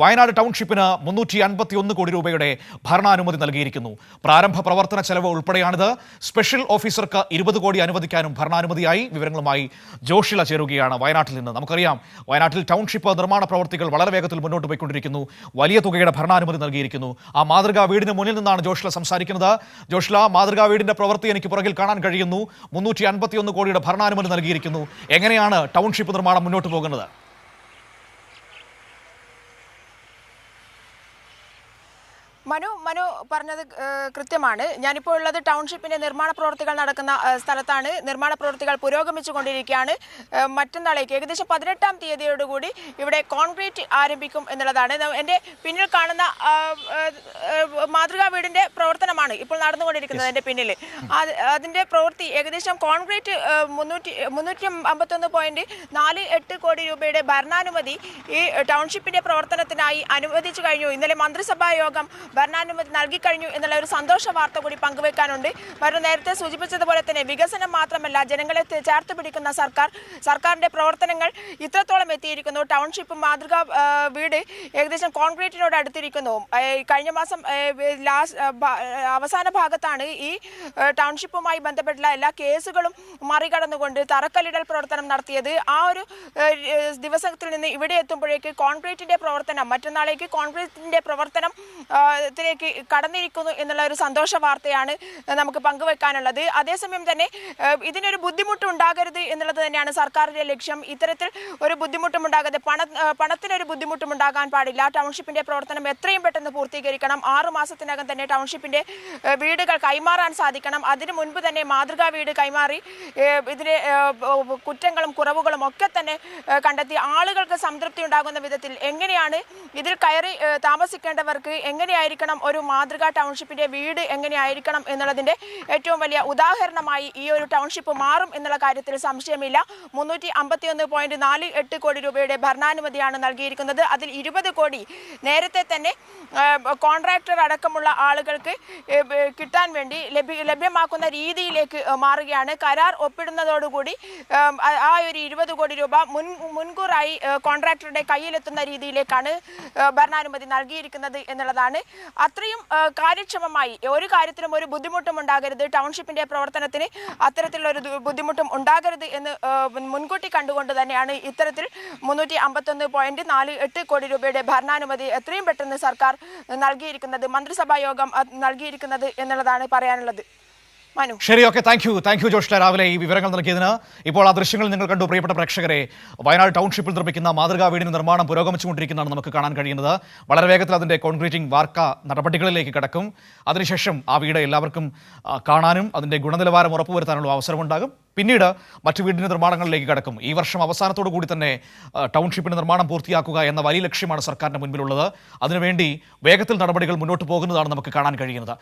വയനാട് ടൗൺഷിപ്പിന് 351 കോടി രൂപയുടെ ഭരണാനുമതി നൽകിയിരിക്കുന്നു. പ്രാരംഭ പ്രവർത്തന ചെലവ് ഉൾപ്പെടെയാണിത്. സ്പെഷ്യൽ ഓഫീസർക്ക് 20 കോടി അനുവദിക്കാനും ഭരണാനുമതിയായി. വിവരങ്ങളുമായി ജോഷില ചേരുകയാണ് വയനാട്ടിൽ നിന്ന്. നമുക്കറിയാം, വയനാട്ടിൽ ടൗൺഷിപ്പ് നിർമ്മാണ പ്രവർത്തികൾ വളരെ വേഗത്തിൽ മുന്നോട്ട് പോയിക്കൊണ്ടിരിക്കുന്നു. വലിയ തുകയുടെ ഭരണാനുമതി നൽകിയിരിക്കുന്നു. ആ മാതൃകാ വീടിന് മുന്നിൽ നിന്നാണ് ജോഷില സംസാരിക്കുന്നത്. ജോഷില, മാതൃകാ വീടിന്റെ പ്രവൃത്തി എനിക്ക് പുറകിൽ കാണാൻ കഴിയുന്നു. 351 കോടിയുടെ ഭരണാനുമതി നൽകിയിരിക്കുന്നു. എങ്ങനെയാണ് ടൗൺഷിപ്പ് നിർമ്മാണം മുന്നോട്ട് പോകുന്നത്? മനു പറഞ്ഞത് കൃത്യമാണ്. ഞാനിപ്പോൾ ഉള്ളത് ടൗൺഷിപ്പിന്റെ നിർമ്മാണ പ്രവർത്തികൾ നടക്കുന്ന സ്ഥലത്താണ്. നിർമ്മാണ പ്രവർത്തികൾ പുരോഗമിച്ചുകൊണ്ടിരിക്കുകയാണ്. മറ്റന്നാളേക്ക് ഏകദേശം 18-ാം തീയതിയോടുകൂടി ഇവിടെ കോൺക്രീറ്റ് ആരംഭിക്കും എന്നുള്ളതാണ്. എൻ്റെ പിന്നിൽ കാണുന്ന മാതൃകാ വീടിന്റെ പ്രവർത്തനമാണ് ഇപ്പോൾ നടന്നുകൊണ്ടിരിക്കുന്നത്. എൻ്റെ പിന്നിൽ അതിന്റെ പ്രവൃത്തി ഏകദേശം കോൺക്രീറ്റ് 351.48 കോടി രൂപയുടെ ഭരണാനുമതി ഈ ടൗൺഷിപ്പിന്റെ പ്രവർത്തനത്തിനായി അനുവദിച്ചു കഴിഞ്ഞു. ഇന്നലെ മന്ത്രിസഭാ യോഗം ഭരണാനുമതി നൽകിക്കഴിഞ്ഞു എന്നുള്ള ഒരു സന്തോഷ വാർത്ത കൂടി പങ്കുവെക്കാനുണ്ട്. നേരത്തെ സൂചിപ്പിച്ചതുപോലെ തന്നെ വികസനം മാത്രമല്ല, ജനങ്ങളെ ചേർത്ത് പിടിക്കുന്ന സർക്കാരിന്റെ പ്രവർത്തനങ്ങൾ ഇത്രത്തോളം എത്തിയിരിക്കുന്നു. ടൗൺഷിപ്പ് മാതൃകാ വീട് ഏകദേശം കോൺക്രീറ്റിനോട് അടുത്തിരിക്കുന്നു. കഴിഞ്ഞ മാസം അവസാന ഭാഗത്താണ് ഈ ടൗൺഷിപ്പുമായി ബന്ധപ്പെട്ടുള്ള എല്ലാ കേസുകളും മറികടന്നുകൊണ്ട് തറക്കല്ലിടൽ പ്രവർത്തനം നടത്തിയത്. ആ ഒരു ദിവസത്തിൽ നിന്ന് ഇവിടെ എത്തുമ്പോഴേക്ക് കോൺക്രീറ്റിന്റെ പ്രവർത്തനം മറ്റന്നാളേക്ക് കോൺക്രീറ്റിന്റെ പ്രവർത്തനം ത്തിലേക്ക് കടന്നിരിക്കുന്നു എന്നുള്ള ഒരു സന്തോഷ വാർത്തയാണ് നമുക്ക് പങ്കുവെക്കാനുള്ളത്. അതേസമയം തന്നെ ഇതിനൊരു ബുദ്ധിമുട്ട് ഉണ്ടാകരുത് എന്നുള്ളത് തന്നെയാണ് സർക്കാരിന്റെ ലക്ഷ്യം. ഇത്തരത്തിൽ ഒരു ബുദ്ധിമുട്ടും ഉണ്ടാകാതെ പണത്തിനൊരു ബുദ്ധിമുട്ടും ഉണ്ടാകാൻ പാടില്ല. ടൗൺഷിപ്പിന്റെ പ്രവർത്തനം എത്രയും പെട്ടെന്ന് പൂർത്തീകരിക്കണം. 6 മാസത്തിനകം തന്നെ ടൗൺഷിപ്പിന്റെ വീടുകൾ കൈമാറാൻ സാധിക്കണം. അതിനു മുൻപ് തന്നെ മാതൃകാ വീട് കൈമാറി ഇതിന്റെ കുറ്റങ്ങളും കുറവുകളും ഒക്കെ തന്നെ കണ്ടെത്തി ആളുകൾക്ക് സംതൃപ്തി ഉണ്ടാകുന്ന വിധത്തിൽ എങ്ങനെയാണ് ഇതിൽ കയറി താമസിക്കേണ്ടവർക്ക് എങ്ങനെയായിരിക്കണം ഒരു മാതൃകാ ടൗൺഷിപ്പിന്റെ വീട് എങ്ങനെയായിരിക്കണം എന്നുള്ളതിന്റെ ഏറ്റവും വലിയ ഉദാഹരണമായി ഈ ഒരു ടൗൺഷിപ്പ് മാറും എന്നുള്ള കാര്യത്തിൽ സംശയമില്ല. 351.48 കോടി രൂപയുടെ ഭരണാനുമതിയാണ് നൽകിയിരിക്കുന്നത്. അതിൽ 20 കോടി നേരത്തെ തന്നെ കോൺട്രാക്ടർ അടക്കമുള്ള ആളുകൾക്ക് കിട്ടാൻ വേണ്ടി ലഭ്യമാക്കുന്ന രീതിയിലേക്ക് മാറുകയാണ്. കരാർ ഒപ്പിടുന്നതോടുകൂടി ആ ഒരു 20 കോടി രൂപ മുൻകൂറായി കോൺട്രാക്ടറുടെ കയ്യിലെത്തുന്ന രീതിയിലേക്കാണ് ഭരണാനുമതി നൽകിയിരിക്കുന്നത് എന്നുള്ളതാണ്. അത്രയും കാര്യക്ഷമമായി ഒരു കാര്യത്തിലും ഒരു ബുദ്ധിമുട്ടും ഉണ്ടാകരുത്, ടൗൺഷിപ്പിന്റെ പ്രവർത്തനത്തിന് അത്തരത്തിലുള്ള ഒരു ബുദ്ധിമുട്ടും ഉണ്ടാകരുത് എന്ന് മുൻകൂട്ടി കണ്ടുകൊണ്ട് തന്നെയാണ് ഇത്തരത്തിൽ 351.48 കോടി രൂപയുടെ ഭരണാനുമതി എത്രയും പെട്ടെന്ന് സർക്കാർ നൽകിയിരിക്കുന്നത്, മന്ത്രിസഭാ യോഗം നൽകിയിരിക്കുന്നത് എന്നുള്ളതാണ് പറയാനുള്ളത്. ശരി, ഓക്കെ, താങ്ക് യു ജോഷില, രാവിലെ ഈ വിവരങ്ങൾ നൽകിയതിന്. ഇപ്പോൾ ആ ദൃശ്യങ്ങൾ നിങ്ങൾ കണ്ടു. പ്രിയപ്പെട്ട പ്രേക്ഷകരെ, വയനാട് ടൗൺഷിപ്പിൽ നിർമ്മിക്കുന്ന മാതൃകാ വീടിന്റെ നിർമ്മാണം പുരോഗമിച്ചുകൊണ്ടിരിക്കുന്നതാണ് നമുക്ക് കാണാൻ കഴിയുന്നത്. വളരെ വേഗത്തിൽ അതിന്റെ കോൺക്രീറ്റിംഗ് വാർക്ക നടപടികളിലേക്ക് കടക്കും. അതിനുശേഷം ആ വീട് എല്ലാവർക്കും കാണാനും അതിന്റെ ഗുണനിലവാരം ഉറപ്പുവരുത്താനുള്ള അവസരമുണ്ടാകും. പിന്നീട് മറ്റു വീടിന്റെ നിർമ്മാണങ്ങളിലേക്ക് കടക്കും. ഈ വർഷം അവസാനത്തോടു കൂടി തന്നെ ടൗൺഷിപ്പിന്റെ നിർമ്മാണം പൂർത്തിയാക്കുക എന്ന വലിയ ലക്ഷ്യമാണ് സർക്കാരിന്റെ മുൻപിലുള്ളത്. അതിനുവേണ്ടി വേഗത്തിൽ നടപടികൾ മുന്നോട്ട് പോകുന്നതാണ് നമുക്ക് കാണാൻ കഴിയുന്നത്.